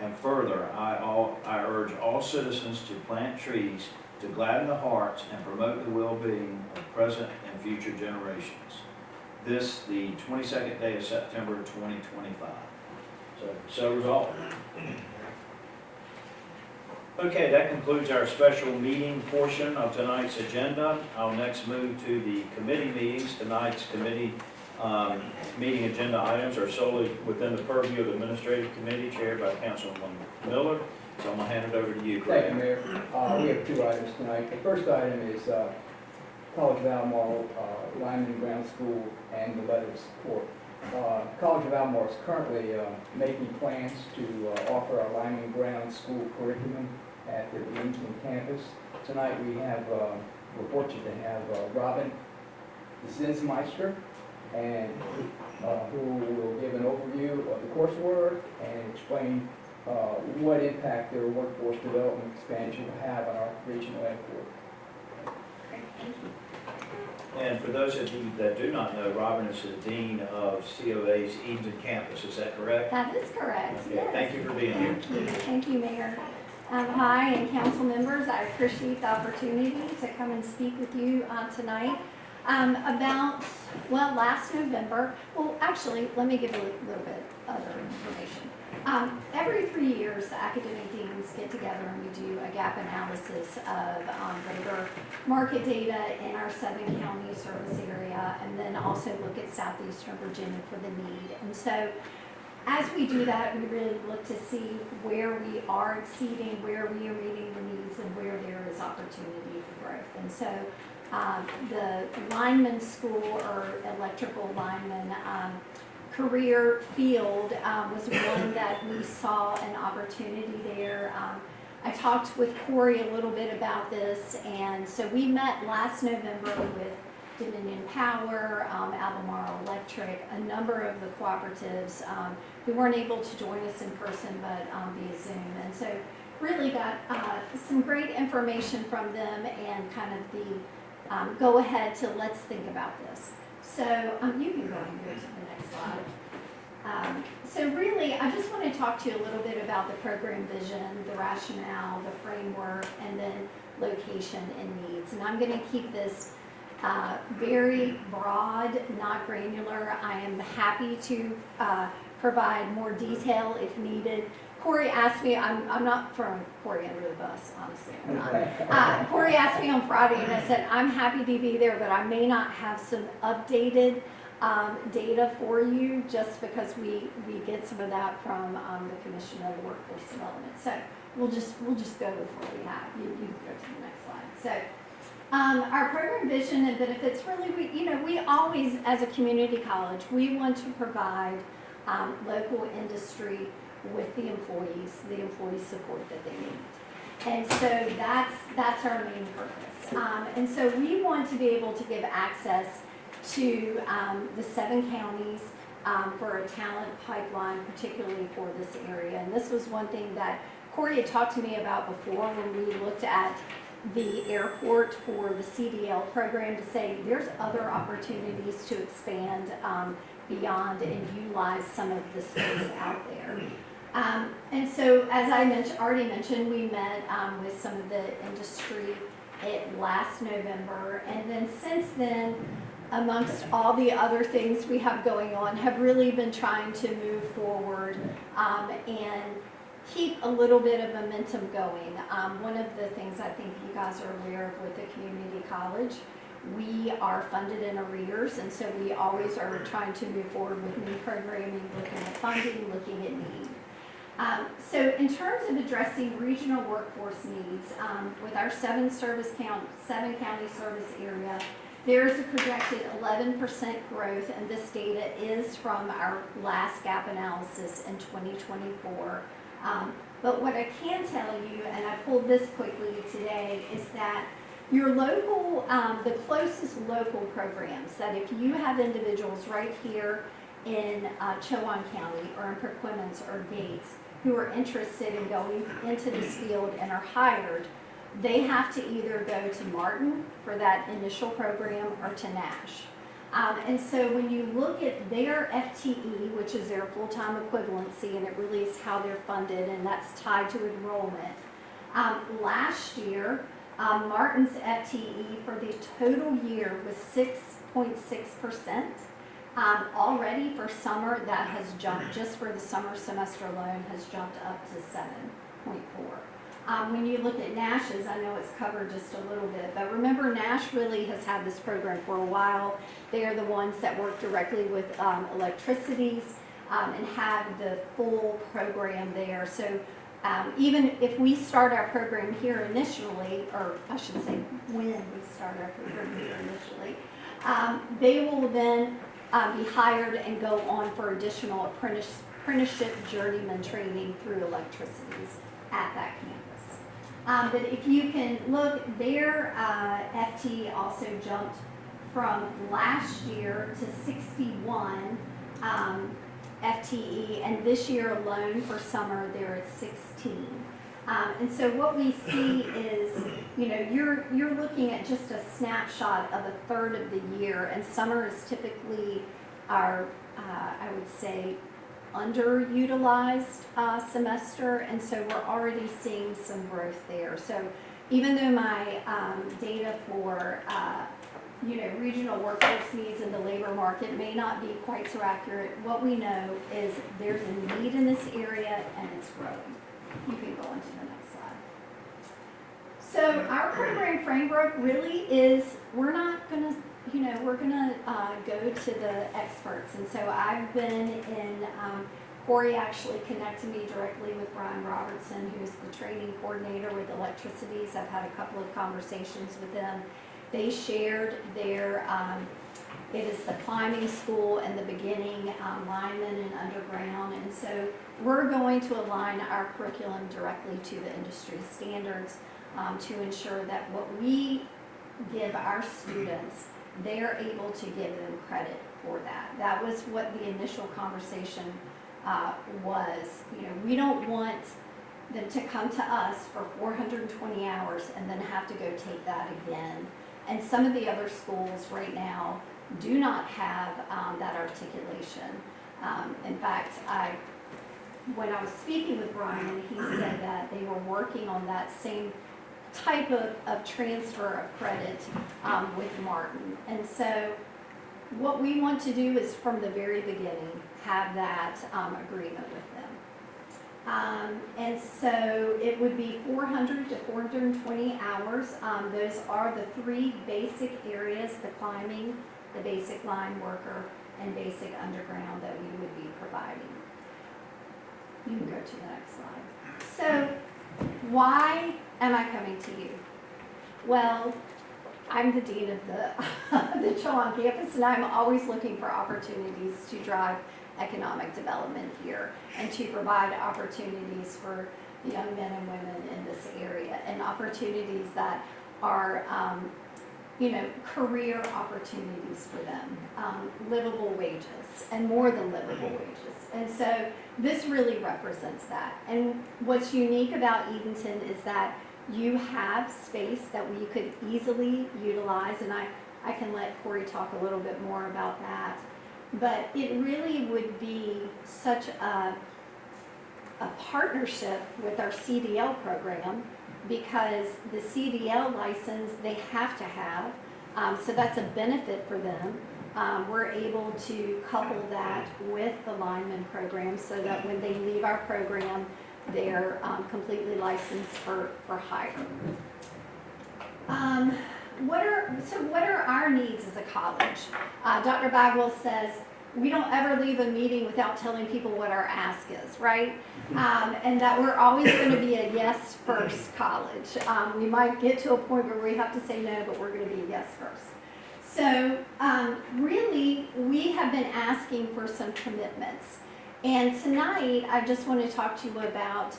And further, I urge all citizens to plant trees to gladden the hearts and promote the well-being of present and future generations. This, the 22nd day of September 2025. So resolved. Okay, that concludes our special meeting portion of tonight's agenda. I'll next move to the committee meetings. Tonight's committee meeting agenda items are solely within the purview of the Administrative Committee chaired by Councilman Miller. So I'm going to hand it over to you, Craig. Thank you, Mayor. We have 2 items tonight. The first item is College of Albemarle, Lyman Ground School, and the letter of support. College of Albemarle is currently making plans to offer our Lyman Ground School curriculum at the Edenton campus. Tonight we're fortunate to have Robin Zinsmeister, and who will give an overview of the coursework and explain what impact their workforce development expansion will have on our regional airport. And for those of you that do not know, Robin is the Dean of COA's Edenton campus, is that correct? That is correct, Okay, yes. thank you for being here. Thank you, Mayor. Hi, and council members, I appreciate the opportunity to come and speak with you tonight about, well, last November, well, actually, let me give you a little bit other information. Every 3 years, the academic deans get together and we do a gap analysis of labor market data in our 7-county service area, and then also look at southeastern Virginia for the need. And so, as we do that, we really look to see where we are exceeding, where we are meeting the needs, and where there is opportunity for growth. And so, the lineman school or electrical lineman career field was one that we saw an opportunity there. I talked with Corey a little bit about this, and so we met last November with Dominion Power, Albemarle Electric, a number of the cooperatives who weren't able to join us in person but via Zoom. And so really got some great information from them and kind of the go ahead to let's think about this. So you can go and go to the next slide. So really, I just want to talk to you a little bit about the program vision, the rationale, the framework, and then location and needs. And I'm going to keep this very broad, not granular. I am happy to provide more detail if needed. Corey asked me, I'm not throwing Corey under the bus, honestly, I'm not. Corey asked me on Friday and I said, I'm happy to be there, but I may not have some updated data for you just because we get some of that from the Commission of Workforce Development. So we'll just go with what we have. You can go to the next slide. So our program vision and benefits, really, we always, as a community college, we want to provide local industry with the employee support that they need. And so that's our main purpose. And so we want to be able to give access to the 7 counties for a talent pipeline, particularly for this area. And this was one thing that Corey had talked to me about before when we looked at the airport for the CDL program, to say there's other opportunities to expand beyond and utilize some of the space out there. And so, as I already mentioned, we met with some of the industry last November, and then since then, amongst all the other things we have going on, have really been trying to move forward and keep a little bit of momentum going. One of the things I think you guys are aware of with the community college, we are funded in arrears, and so we always are trying to move forward with new programming, looking at funding, looking at need. So in terms of addressing regional workforce needs, with our 7 county service area, there's a projected 11% growth, and this data is from our last gap analysis in 2024. But what I can tell you, and I pulled this quickly today, is that your local, the closest local programs, that if you have individuals right here in Chowan County or in Perquimans or Gates who are interested in going into this field and are hired, they have to either go to Martin for that initial program or to Nash. And so when you look at their FTE, which is their full-time equivalency, and it really is how they're funded, and that's tied to enrollment. Last year, Martin's FTE for the total year was 6.6%. Already for summer, that has jumped, just for the summer semester alone, has jumped up to 7.4%. When you look at Nash's, I know it's covered just a little bit, but remember Nash really has had this program for a while. They are the ones that work directly with electricities and have the full program there. So even if we start our program here initially, or I should say when we start our program here initially, they will then be hired and go on for additional apprenticeship journeyman training through electricities at that campus. But if you can look, their FTE also jumped from last year to 61 FTE, and this year alone for summer they're at 16. And so what we see is, you know, you're looking at just a snapshot of a third of the year, and summer is typically our, I would say, underutilized semester, and so we're already seeing some growth there. So even though my data for you know, regional workforce needs in the labor market may not be quite so accurate, what we know is there's a need in this area and it's growing. You can go on to the next slide. So our program framework really is, we're not gonna, you know, we're gonna go to the experts. And so I've been in, Corey actually connected me directly with Brian Robertson, who's the training coordinator with Electricities. I've had a couple of conversations with them. They shared their, it is the climbing school and the beginning, lineman and underground. And so we're going to align our curriculum directly to the industry standards to ensure that what we give our students, they're able to give them credit for that. That was what the initial conversation was. You know, we don't want them to come to us for 420 hours and then have to go take that again. And some of the other schools right now do not have that articulation. In fact, when I was speaking with Brian, he said that they were working on that same type of transfer of credit with Martin. And so what we want to do is from the very beginning have that agreement with them. And so it would be 400 to 420 hours. Those are the three basic areas: the climbing, the basic line worker, and basic underground that we would be providing. You can go to the next slide. So why am I coming to you? Well, I'm the dean of the Chowan campus, and I'm always looking for opportunities to drive economic development here and to provide opportunities for the young men and women in this area, and opportunities that are, you know, career opportunities for them, livable wages, and more than livable wages. And so this really represents that. And what's unique about Edenton is that you have space that we could easily utilize, and I can let Corey talk a little bit more about that. But it really would be such a partnership with our CDL program, because the CDL license they have to have, so that's a benefit for them. We're able to couple that with the lineman program so that when they leave our program, they're completely licensed for hire. What are our needs as a college? Dr. Bagwell says, we don't ever leave a meeting without telling people what our ask is, right? And that we're always going to be a yes first college. We might get to a point where we have to say no, but we're going to be a yes first. So really, we have been asking for some commitments. And tonight, I just want to talk to you about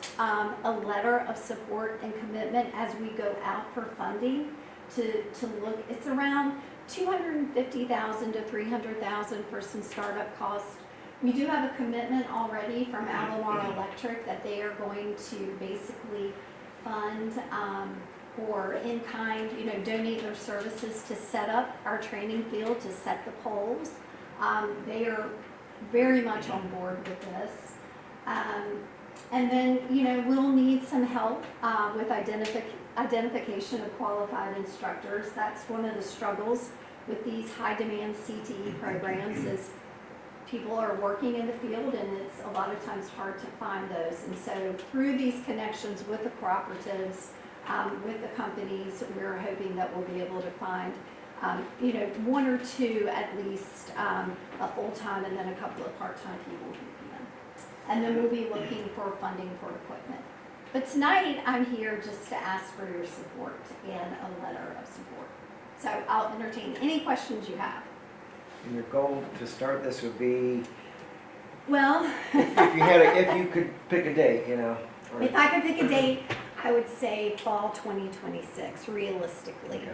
a letter of support and commitment as we go out for funding to look. It's around $250,000 to $300,000 for some startup costs. We do have a commitment already from Albemarle Electric that they are going to basically fund or in kind, you know, donate their services to set up our training field, to set the poles. They are very much on board with this. And then, you know, we'll need some help with identification of qualified instructors. That's one of the struggles with these high demand CTE programs, is people are working in the field and it's a lot of times hard to find those. And so through these connections with the cooperatives, with the companies, we're hoping that we'll be able to find you know, one or two at least, a full-time and then a couple of part-time people who can. And then we'll be looking for funding for equipment. But tonight, I'm here just to ask for your support and a letter of support. So I'll entertain any questions you have. And your goal to start this would be, Well, if you could pick a date, you know. Or, if I could pick a date, I would say fall 2026, realistically. Okay.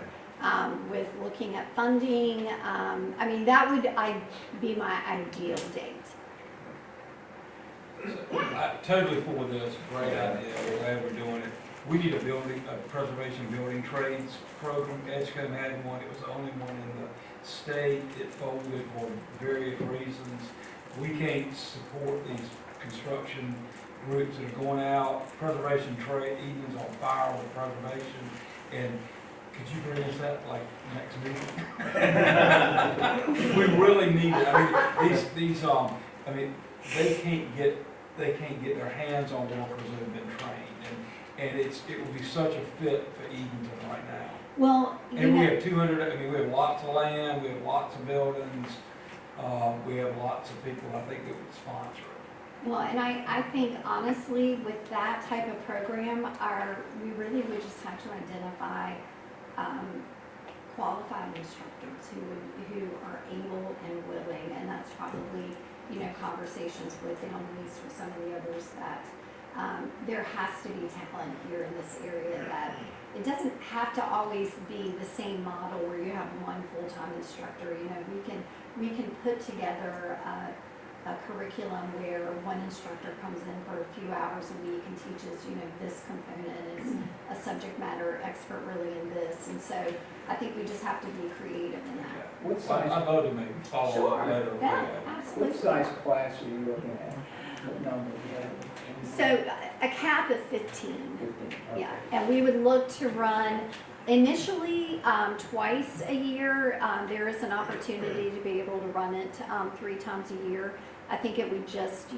With looking at funding, I mean, that would be my ideal date. Totally for this, great idea, we're glad we're doing it. We need a preservation building trades program. Edgecombe had one, it was the only one in the state. It folded for various reasons. We can't support these construction groups that are going out. Preservation trade, Eden's on fire with preservation. And could you bring us that like next meeting? We really need it. I mean, they can't get their hands on workers that have been trained. And it would be such a fit for Edenton right now. Well, And we have 200, we have lots of land, we have lots of buildings, we have lots of people I think that would sponsor it. well, and I think honestly, with that type of program, we really would just have to identify qualified instructors who are able and willing, and that's probably, conversations with them, at least with some of the others, that there has to be talent here in this area, that it doesn't have to always be the same model where you have one full-time instructor. We can put together a curriculum where one instructor comes in for a few hours a week and teaches, this component, is a subject matter expert really in this. And so I think we just have to be creative in that. What size, I'd love to maybe follow Sure. up later. Yeah, what absolutely. size class are you looking at? What number do you have? So a cap of 15. 15, Yeah, okay. and we would look to run initially twice a year. There is an opportunity to be able to run it 3 times a year. I think it would just,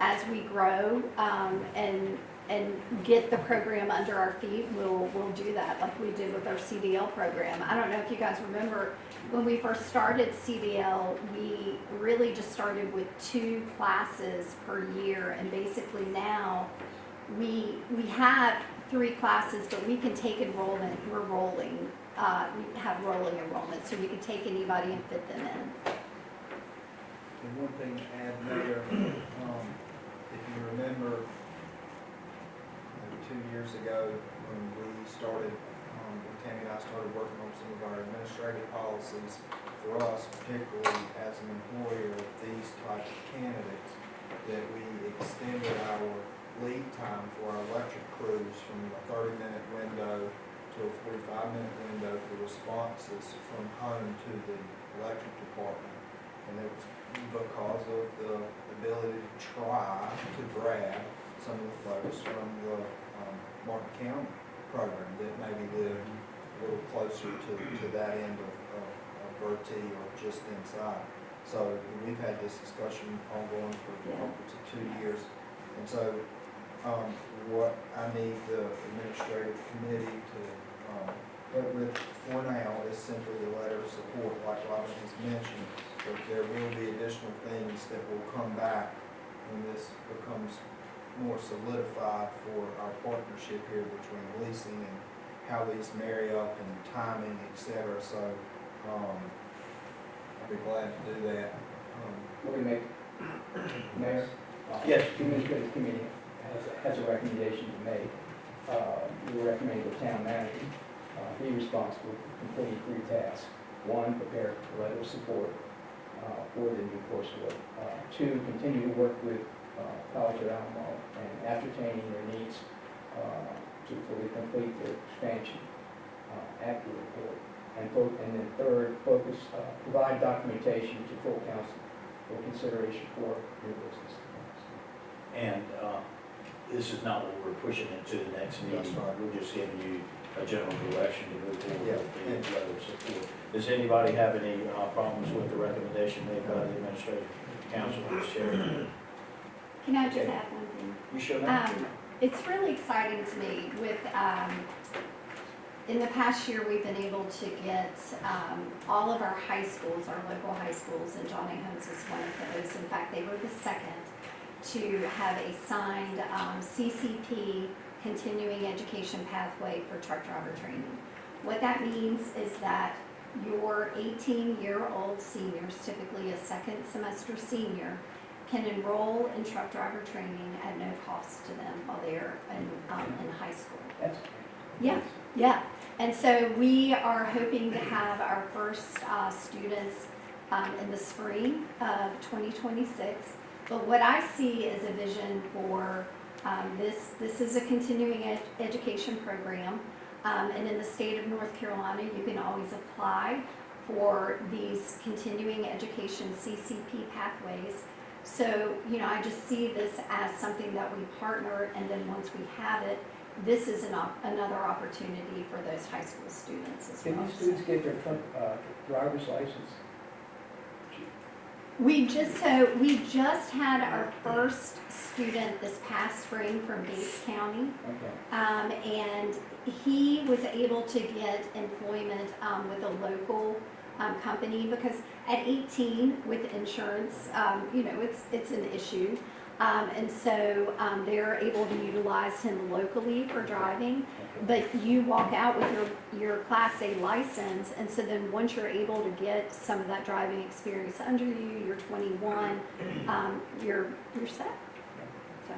as we grow and get the program under our feet, we'll do that like we did with our CDL program. I don't know if you guys remember, when we first started CDL, we really just started with 2 classes per year, and basically now we have 3 classes, but we can take enrollment. We're rolling. We have rolling enrollment, so we can take anybody and fit them in. And one thing to add there, if you remember, maybe 2 years ago, when we started, when Tammy and I started working on some of our administrative policies, for us, particularly as an employer of these type of candidates, that we extended our lead time for our electric crews from a 30-minute window to a 45-minute window for responses from home to the electric department. And it was because of the ability to try to grab some of the folks from the Martin County program that maybe live a little closer to that end of Bertie or just inside. So we've had this discussion ongoing for upwards of 2 years. And so what I need the administrative committee to work with for now is simply a letter of support, like Robin has mentioned. But there will be additional things that will come back when this becomes more solidified for our partnership here between leasing and how these marry up and timing, etc. So I'll be glad to do that. What do we make, Mayor? Yes. The administrative committee has a recommendation to make. We recommend the town manager be responsible for completing 3 tasks. 1, prepare a letter of support for the new coursework. 2, continue to work with College of Alamo and ascertaining their needs to fully complete their expansion at the report. And then 3rd, provide documentation to full council for consideration for new business. And this is not what we're pushing into the next meeting. That's right. We're just giving you a general direction to move forward Yeah. with the letter of support. Does anybody have any problems with the recommendation made by the administrative council and the chair? Can I just add one thing? You sure? It's really exciting to me with, in the past year, we've been able to get all of our high schools, our local high schools, and Johnny Holmes is one of those. In fact, they were the second to have a signed CCP, continuing education pathway for truck driver training. What that means is that your 18-year-old seniors, typically a second semester senior, can enroll in truck driver training at no cost to them while they're in high school. That's Yeah. And so we are hoping to have our first students in the spring of 2026. But what I see as a vision for this is a continuing education program. And in the state of North Carolina, you can always apply for these continuing education CCP pathways. So, you know, I just see this as something that we partner, and then once we have it, this is another opportunity for those high school students as well. Can these students get their driver's license? We just had our first student this past spring from Gates County. Okay. And he was able to get employment with a local company, because at 18 with insurance, you know, it's an issue. And so they're able to utilize him locally for driving. But you walk out with your Class A license, and so then once you're able to get some of that driving experience under you, you're 21, you're set. So.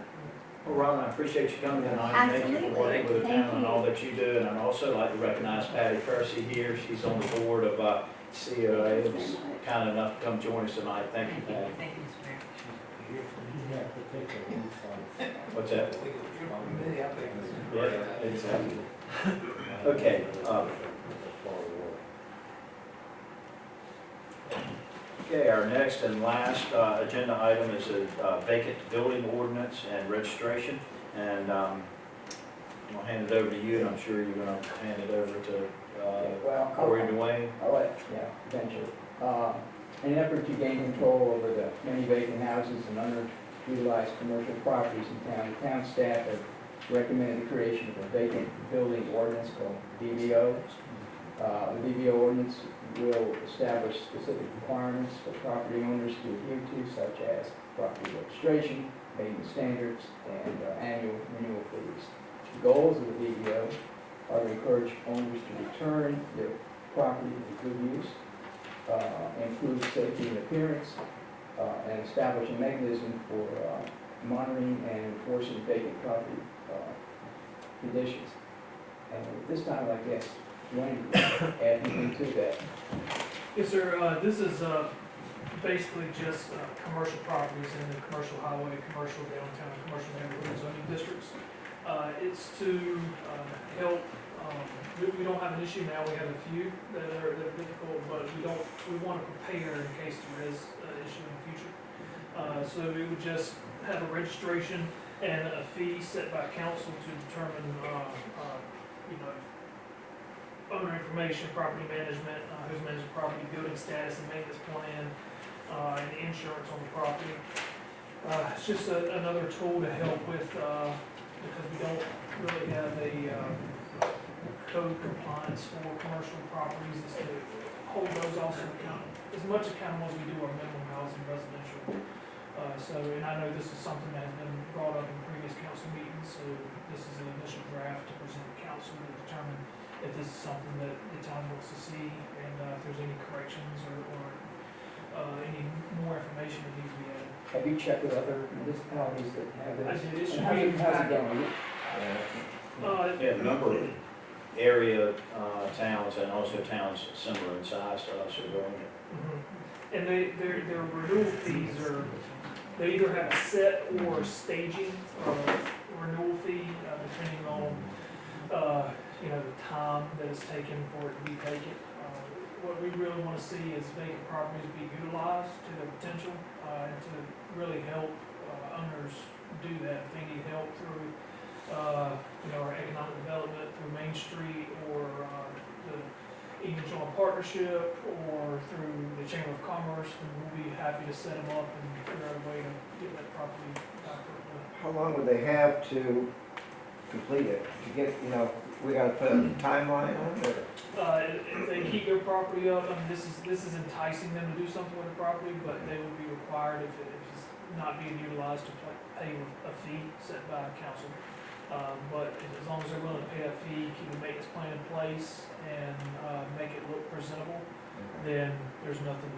Well, Ron, I appreciate you coming tonight. And thank you for working with the Thank town and all that you do. And I'd also like to recognize Patty Kersey here. She's on the board of COA. It was kind enough to come join us tonight. Thank you, Patty. Thank you, Mr. Mayor. What's that? Yeah, exactly. Okay. Okay, our next and last agenda item is a vacant building ordinance and registration. And I'm gonna hand it over to you, and I'm sure you're gonna hand it over to Corey Dwayne. I'll let, yeah, venture. In an effort to gain control over the many vacant houses and underutilized commercial properties in town, the town staff have recommended the creation of a vacant building ordinance called VBO. The VBO ordinance will establish specific requirements for property owners to adhere to, such as property registration, maintenance standards, and annual renewal fees. The goals of the VBO are to encourage owners to return their property to good use, improve safety and appearance, and establish a mechanism for monitoring and enforcing vacant property conditions. And at this time, I guess, Dwayne, add anything to that? Yes, sir. This is basically just commercial properties in the commercial highway, commercial downtown, commercial neighborhood zoning districts. It's to help. We don't have an issue now. We have a few that are difficult, but we want to prepare in case there is an issue in the future. So we would just have a registration and a fee set by council to determine, you know, owner information, property management, who's managing property, building status and maintenance plan, and insurance on the property. It's just another tool to help with, because we don't really have a code compliance for commercial properties, is to hold those also as much accountable as we do our minimum housing residential. And I know this is something that has been brought up in previous council meetings, so this is an initial draft to present to council to determine if this is something that the town wants to see, and if there's any corrections or any more information that needs to be added. Have you checked with other municipalities that have this? I did. It should And be in the how's it packet. going? Yeah, a number of area towns and also towns similar in size to us are doing it. And their renewal fees are, they either have a set or staging renewal fee, depending on, you know, the time that it's taken for it to be vacant. What we really want to see is vacant properties be utilized to their potential, and to really help owners do that. If they need help through, you know, our economic development through Main Street, or the Edenton partnership, or through the Chamber of Commerce, then we'll be happy to set them up and figure out a way to get that property back up. How long would they have to complete it? To get, you know, we gotta put a timeline on it? If they keep their property up, I mean, this is enticing them to do something with their property, but they would be required, if it's not being utilized, to pay a fee set by council. But as long as they're willing to pay that fee, keep the maintenance plan in place, and make it look presentable, then there's nothing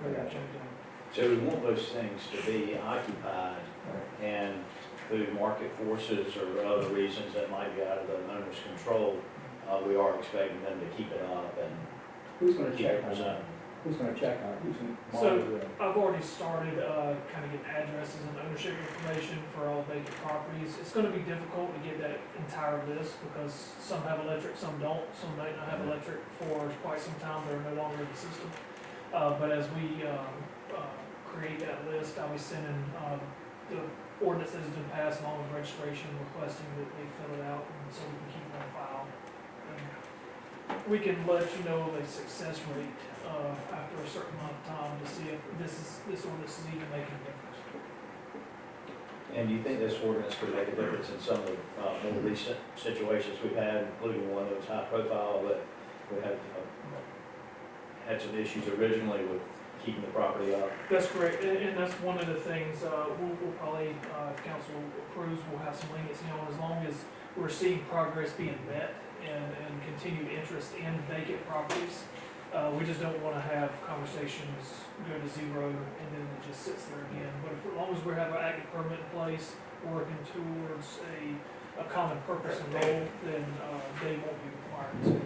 they're gonna change on. So we want those things to be occupied, and through market forces or other reasons that might be out of the owner's control, we are expecting them to keep it up and Who's gonna keep check it on that? presentable. Who's gonna check on it? Who's gonna So- monitor it? I've already started, kind of getting addresses and ownership information for all vacant properties. It's gonna be difficult to get that entire list because some have electric, some don't. Some might not have electric for quite some time, they're no longer in the system. But as we, create that list, I'll be sending, the ordinance that has been passed along with registration, requesting that they fill it out, and so we can keep it on file. And we can let you know the success rate, after a certain amount of time to see if this ordinance is even making a difference. And do you think this ordinance could make a difference in some of the more recent situations we've had, including one that was high profile, but we had some issues originally with keeping the property up? That's correct, and that's one of the things, we'll probably, if council approves, we'll have some leniency on as long as we're seeing progress being met and continued interest in vacant properties. We just don't wanna have conversations go to zero and then it just sits there again. But as long as we have an active permit in place, working towards a common purpose and goal, then, they won't be required to.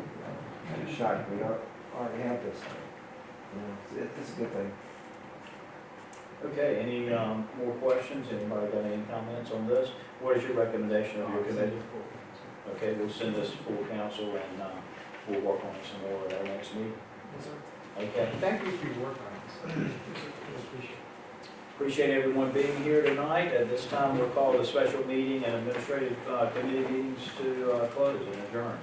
I'm shocked, we already have this. You know, it's a good thing. Okay, any more questions? Anybody got any comments on this? What is your recommendation of your committee? Okay, we'll send this to full council and we'll work on it some more at our next meeting. Yes, sir. Okay. Thank you for your work on this. Appreciate everyone being here tonight. At this time, we'll call the special meeting and administrative committee meetings to close and adjourn.